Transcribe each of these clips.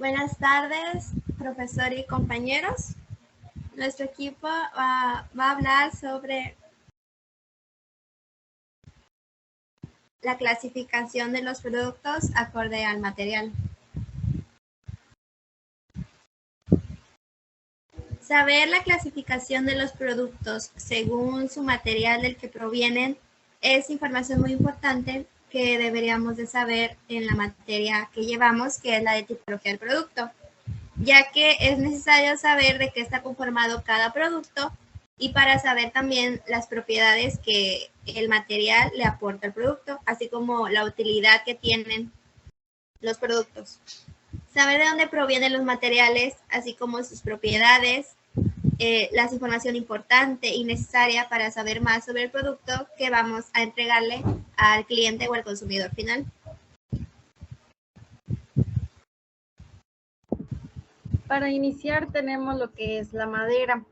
Buenas tardes, profesor y compañeros. Nuestro equipo va a hablar sobre la clasificación de los productos acorde al material. Saber la clasificación de los productos según su material del que provienen es información muy importante que deberíamos de saber en la materia que llevamos, que es la de tipología del producto, ya que es necesario saber de qué está conformado cada producto y para saber también las propiedades que el material le aporta al producto, así como la utilidad que tienen los productos. Saber de dónde provienen los materiales, así como sus propiedades, la información importante y necesaria para saber más sobre el producto que vamos a entregarle al cliente o al consumidor final. Para iniciar tenemos lo que es la madera,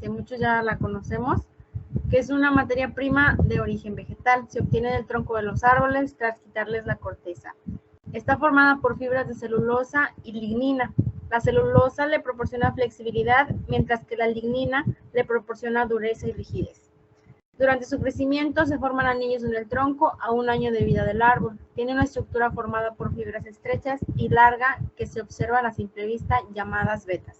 muchos ya la conocemos, que es una materia prima de origen vegetal. Se obtiene del tronco de los árboles tras quitarles la corteza. Está formada por fibras de celulosa y lignina. La celulosa le proporciona flexibilidad, mientras que la lignina le proporciona dureza y rigidez. Durante su crecimiento se forman anillos en el tronco a 1 año de vida del árbol. Tiene una estructura formada por fibras estrechas y larga que se observan a simple vista, llamadas vetas.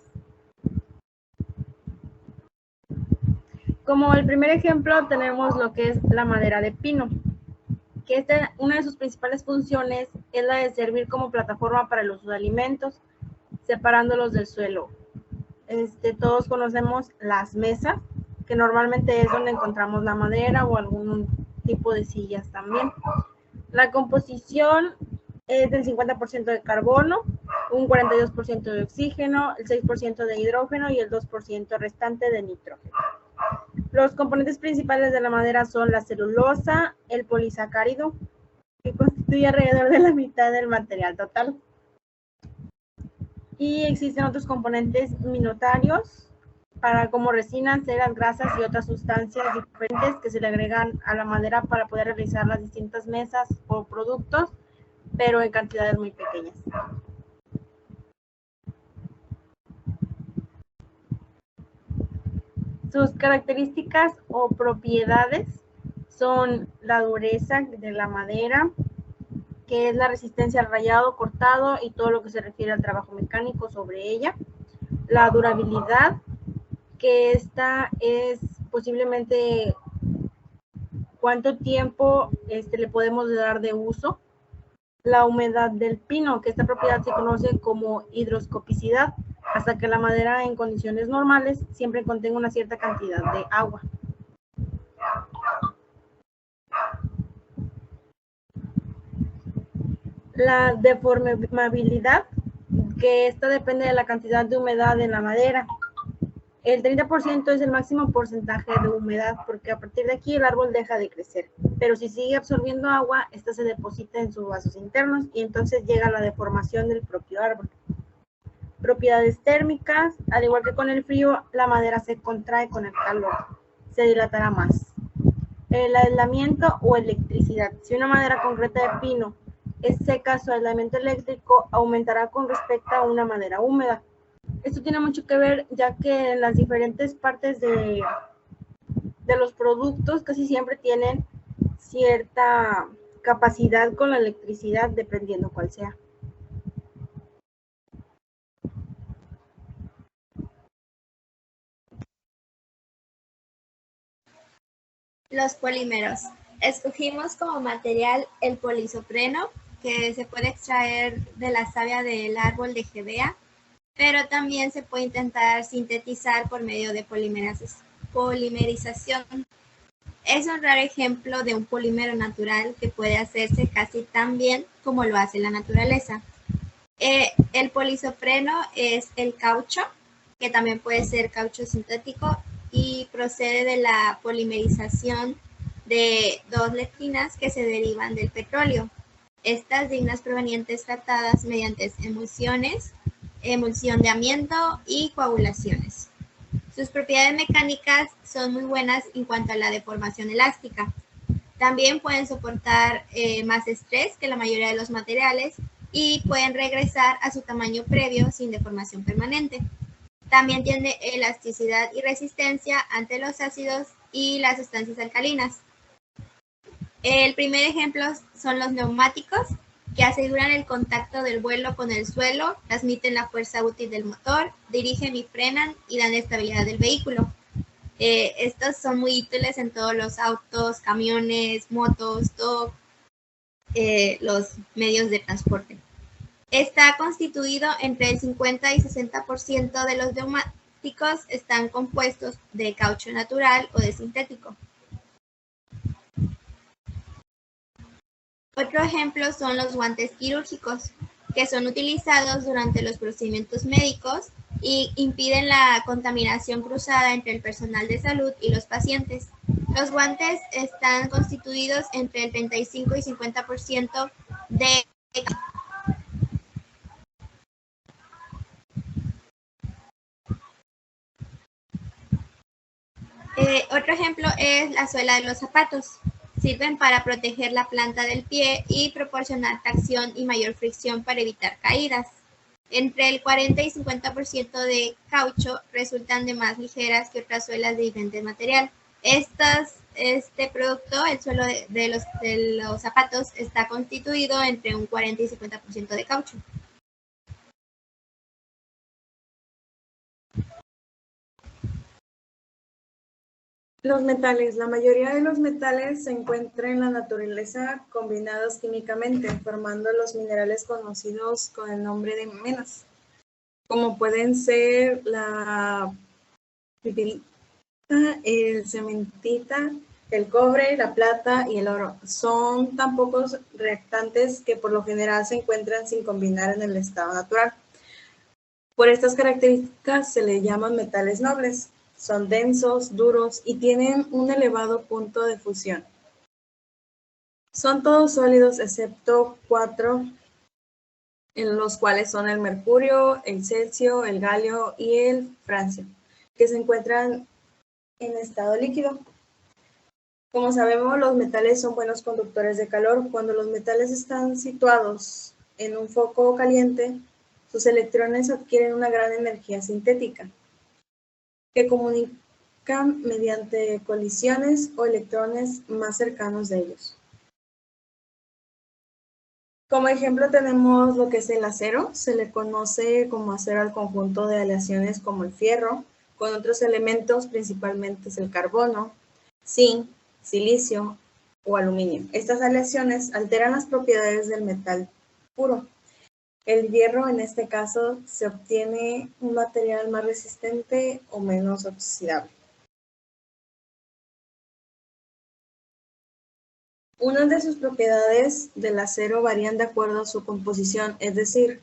Como el primer ejemplo tenemos lo que es la madera de pino, que una de sus principales funciones es la de servir como plataforma para el uso de alimentos, separándolos del suelo. Todos conocemos las mesas, que normalmente es donde encontramos la madera o algún tipo de sillas también. La composición es del 50% de carbono, un 42% de oxígeno, el 6% de hidrógeno y el 2% restante de nitrógeno. Los componentes principales de la madera son la celulosa, el polisacárido, que constituye alrededor de la mitad del material total. Y existen otros componentes minoritarios como resinas, ceras, grasas y otras sustancias diferentes que se le agregan a la madera para poder realizar las distintas mesas o productos, pero en cantidades muy pequeñas. Sus características o propiedades son la dureza de la madera, que es la resistencia al rayado, cortado y todo lo que se refiere al trabajo mecánico sobre ella. La durabilidad, que esta es posiblemente cuánto tiempo le podemos dar de uso. La humedad del pino, que esta propiedad se conoce como higroscopicidad, hasta que la madera en condiciones normales siempre contenga una cierta cantidad de agua. La deformabilidad, que esta depende de la cantidad de humedad en la madera. El 30% es el máximo porcentaje de humedad, porque a partir de aquí el árbol deja de crecer. Pero si sigue absorbiendo agua, esta se deposita en sus vasos internos y entonces llega la deformación del propio árbol. Propiedades térmicas, al igual que con el frío, la madera se contrae con el calor, se dilatará más. El aislamiento o electricidad. Si una madera concreta de pino es seca, su aislamiento eléctrico aumentará con respecto a una madera húmeda. Esto tiene mucho que ver, ya que en las diferentes partes de los productos casi siempre tienen cierta capacidad con la electricidad, dependiendo cuál sea. Los polímeros. Escogimos como material el polisopreno, que se puede extraer de la savia del árbol de Hevea, pero también se puede intentar sintetizar por medio de polimerización. Es un raro ejemplo de un polímero natural que puede hacerse casi tan bien como lo hace la naturaleza. El polisopreno es el caucho, que también puede ser caucho sintético, y procede de la polimerización de 2 lectinas que se derivan del petróleo. Estas dignas provenientes tratadas mediante emulsiones, emulsión de amianto y coagulaciones. Sus propiedades mecánicas son muy buenas en cuanto a la deformación elástica. También pueden soportar más estrés que la mayoría de los materiales y pueden regresar a su tamaño previo sin deformación permanente. También tiene elasticidad y resistencia ante los ácidos y las sustancias alcalinas. El primer ejemplo son los neumáticos, que aseguran el contacto del vuelo con el suelo, transmiten la fuerza útil del motor, dirigen y frenan y dan estabilidad del vehículo. Estos son muy útiles en todos los autos, camiones, motos, todos los medios de transporte. Está constituido entre el 50 y 60% de los neumáticos están compuestos de caucho natural o de sintético. Otro ejemplo son los guantes quirúrgicos, que son utilizados durante los procedimientos médicos y impiden la contaminación cruzada entre el personal de salud y los pacientes. Los guantes están constituidos entre el 35 y 50% de... Otro ejemplo es la suela de los zapatos. Sirven para proteger la planta del pie y proporcionar tracción y mayor fricción para evitar caídas. Entre el 40 y 50% de caucho resultan de más ligeras que otras suelas de diferente material. Este producto, el suelo de los zapatos, está constituido entre un 40 y 50% de caucho. Los metales. La mayoría de los metales se encuentran en la naturaleza combinados químicamente, formando los minerales conocidos con el nombre de menas, como pueden ser la pipirita, el cementita, el cobre, la plata y el oro. Son tan pocos reactantes que por lo general se encuentran sin combinar en el estado natural. Por estas características se les llaman metales nobles. Son densos, duros y tienen un elevado punto de fusión. Son todos sólidos excepto 4, en los cuales son el mercurio, el cesio, el galio y el francio, que se encuentran en estado líquido. Como sabemos, los metales son buenos conductores de calor. Cuando los metales están situados en un foco caliente, sus electrones adquieren una gran energía sintética, que comunican mediante colisiones o electrones más cercanos de ellos. Como ejemplo tenemos lo que es el acero. Se le conoce como acero al conjunto de aleaciones como el fierro, con otros elementos, principalmente es el carbono, zinc, silicio o aluminio. Estas aleaciones alteran las propiedades del metal puro. El hierro, en este caso, se obtiene un material más resistente o menos oxidable. Una de sus propiedades del acero varían de acuerdo a su composición, es decir,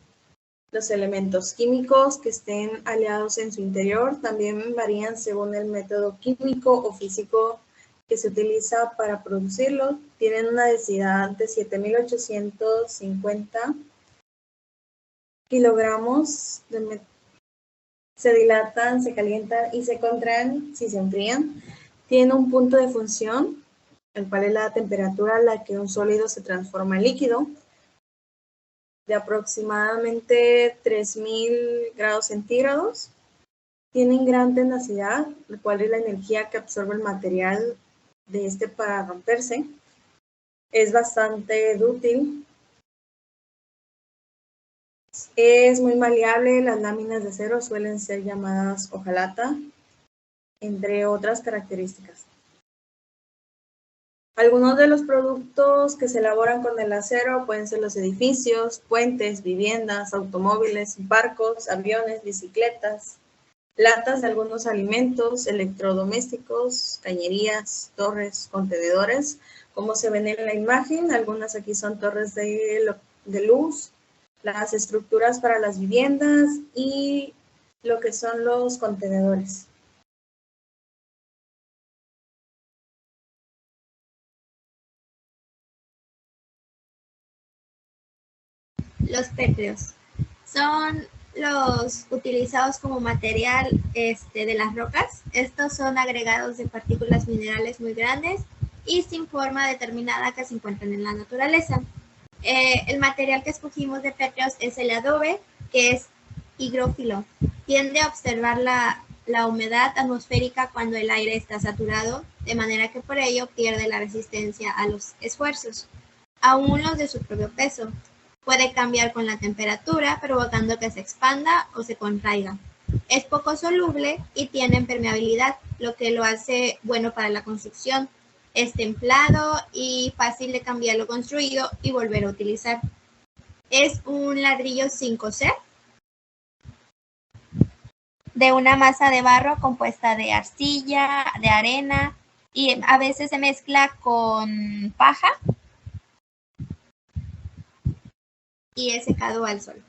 los elementos químicos que estén aliados en su interior también varían según el método químico o físico que se utiliza para producirlo. Tienen una densidad de 7.850 kilogramos, se dilatan, se calientan y se contraen si se enfrían. Tienen un punto de función, el cual es la temperatura a la que un sólido se transforma en líquido, de aproximadamente 3.000 grados centígrados. Tienen gran tenacidad, la cual es la energía que absorbe el material de este para romperse. Es bastante dúctil. Es muy maleable. Las láminas de acero suelen ser llamadas hojalata, entre otras características. Algunos de los productos que se elaboran con el acero pueden ser los edificios, puentes, viviendas, automóviles, barcos, aviones, bicicletas, latas de algunos alimentos, electrodomésticos, cañerías, torres, contenedores. Como se ven en la imagen, algunas aquí son torres de luz, las estructuras para las viviendas y lo que son los contenedores. Los pétreos son los utilizados como material de las rocas. Estos son agregados de partículas minerales muy grandes y sin forma determinada que se encuentran en la naturaleza. El material que escogimos de pétreos es el adobe, que es higrófilo. Tiende a observar la humedad atmosférica cuando el aire está saturado, de manera que por ello pierde la resistencia a los esfuerzos, aún los de su propio peso. Puede cambiar con la temperatura, provocando que se expanda o se contraiga. Es poco soluble y tiene impermeabilidad, lo que lo hace bueno para la construcción. Es templado y fácil de cambiar lo construido y volver a utilizar. Es un ladrillo sin cocer, de una masa de barro compuesta de arcilla, de arena y a veces se mezcla con paja y es secado al sol.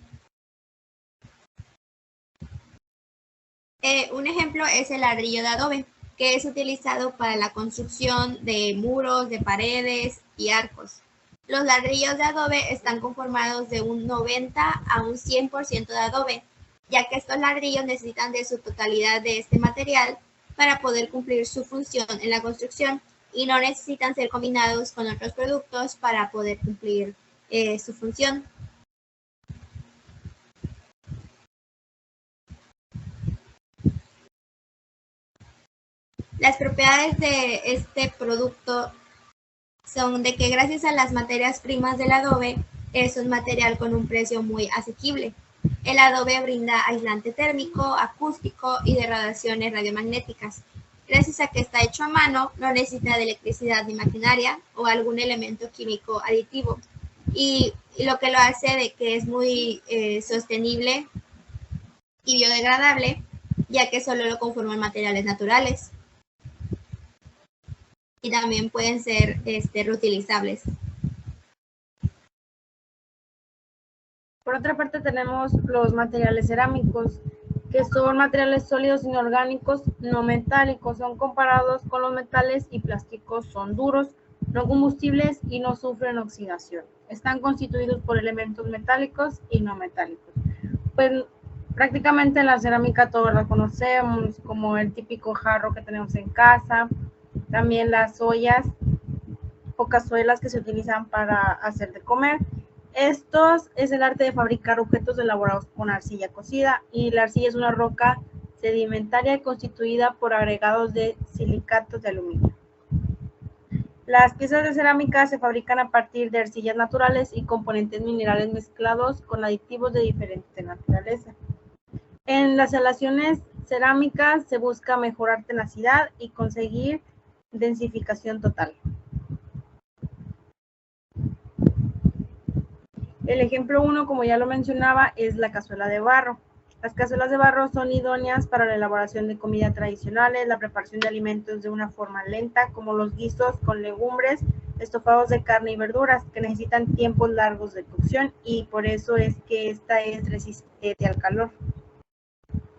Un ejemplo es el ladrillo de adobe, que es utilizado para la construcción de muros, de paredes y arcos. Los ladrillos de adobe están conformados de un 90 a un 100% de adobe, ya que estos ladrillos necesitan de su totalidad de este material para poder cumplir su función en la construcción y no necesitan ser combinados con otros productos para poder cumplir su función. Las propiedades de este producto son de que gracias a las materias primas del adobe, es un material con un precio muy asequible. El adobe brinda aislante térmico, acústico y de radiaciones radiomagnéticas. Gracias a que está hecho a mano, no necesita de electricidad ni maquinaria o algún elemento químico aditivo. Y lo que lo hace de que es muy sostenible y biodegradable, ya que solo lo conforman materiales naturales. Y también pueden ser reutilizables. Por otra parte tenemos los materiales cerámicos, que son materiales sólidos inorgánicos no metálicos, son comparados con los metales y plásticos, son duros, no combustibles y no sufren oxidación. Están constituidos por elementos metálicos y no metálicos. Pues prácticamente en la cerámica todos la conocemos, como el típico jarro que tenemos en casa, también las ollas o cazuelas que se utilizan para hacer de comer. Estos es el arte de fabricar objetos elaborados con arcilla cocida, y la arcilla es una roca sedimentaria constituida por agregados de silicatos de aluminio. Las piezas de cerámica se fabrican a partir de arcillas naturales y componentes minerales mezclados con aditivos de diferente naturaleza. En las aleaciones cerámicas se busca mejorar tenacidad y conseguir densificación total. El ejemplo 1, como ya lo mencionaba, es la cazuela de barro. Las cazuelas de barro son idóneas para la elaboración de comida tradicionales, la preparación de alimentos de una forma lenta, como los guisos con legumbres, estofados de carne y verduras, que necesitan tiempos largos de cocción, y por eso es que esta es resistente al calor.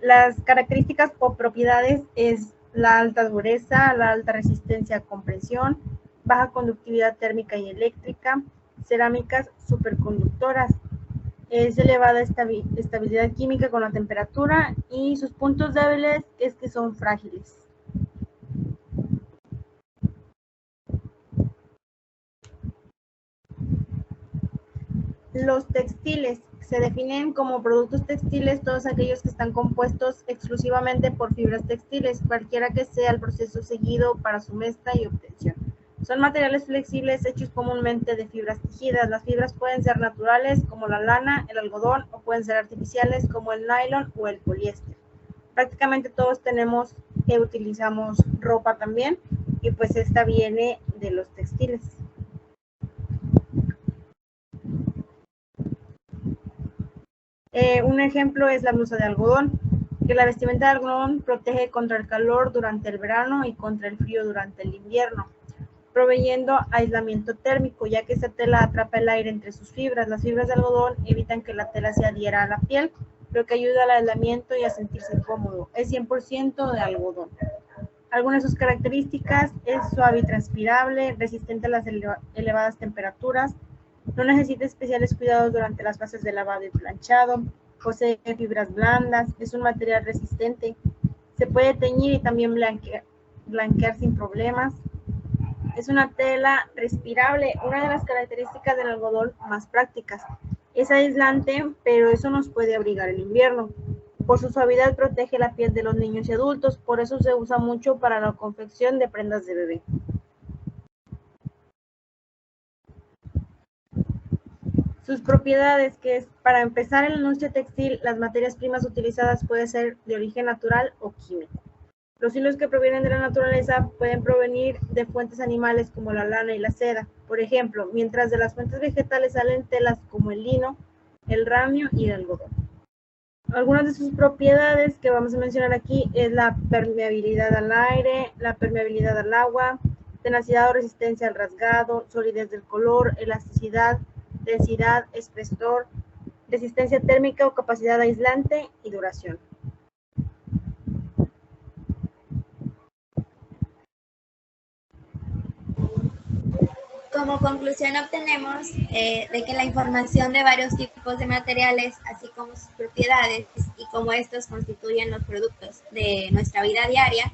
Las características o propiedades es la alta dureza, la alta resistencia a compresión, baja conductividad térmica y eléctrica, cerámicas superconductoras, es elevada estabilidad química con la temperatura, y sus puntos débiles es que son frágiles. Los textiles se definen como productos textiles todos aquellos que están compuestos exclusivamente por fibras textiles, cualquiera que sea el proceso seguido para su mezcla y obtención. Son materiales flexibles hechos comúnmente de fibras tejidas. Las fibras pueden ser naturales, como la lana, el algodón, o pueden ser artificiales, como el nylon o el poliéster. Prácticamente todos utilizamos ropa también, y pues esta viene de los textiles. Un ejemplo es la blusa de algodón, que la vestimenta de algodón protege contra el calor durante el verano y contra el frío durante el invierno, proveyendo aislamiento térmico, ya que esta tela atrapa el aire entre sus fibras. Las fibras de algodón evitan que la tela se adhiera a la piel, lo que ayuda al aislamiento y a sentirse cómodo. Es 100% de algodón. Algunas de sus características es suave y transpirable, resistente a las elevadas temperaturas, no necesita especiales cuidados durante las fases de lavado y planchado, posee fibras blandas, es un material resistente, se puede teñir y también blanquear sin problemas, Es una tela respirable, una de las características del algodón más prácticas. Es aislante, pero eso nos puede abrigar en invierno. Por su suavidad protege la piel de los niños y adultos, por eso se usa mucho para la confección de prendas de bebé. Sus propiedades, que es, para empezar, en la industria textil, las materias primas utilizadas pueden ser de origen natural o químico. Los hilos que provienen de la naturaleza pueden provenir de fuentes animales como la lana y la seda, por ejemplo, mientras de las fuentes vegetales salen telas como el lino, el ramio y el algodón. Algunas de sus propiedades que vamos a mencionar aquí es la permeabilidad al aire, la permeabilidad al agua, tenacidad o resistencia al rasgado, solidez del color, elasticidad, densidad, espesor, resistencia térmica o capacidad aislante y duración. Como conclusión obtenemos de que la información de varios tipos de materiales, así como sus propiedades y cómo estos constituyen los productos de nuestra vida diaria,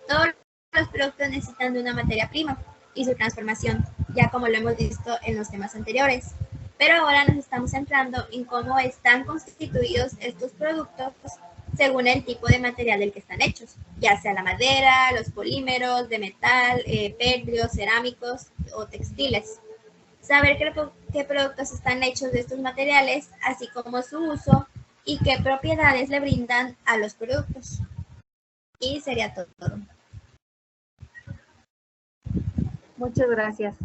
todos los productos necesitan de una materia prima y su transformación, ya como lo hemos visto en los temas anteriores. Pero ahora nos estamos centrando en cómo están constituidos estos productos según el tipo de material del que están hechos, ya sea la madera, los polímeros de metal, pétreos, cerámicos o textiles. Saber qué productos están hechos de estos materiales, así como su uso y qué propiedades le brindan a los productos. Y sería todo. Muchas gracias.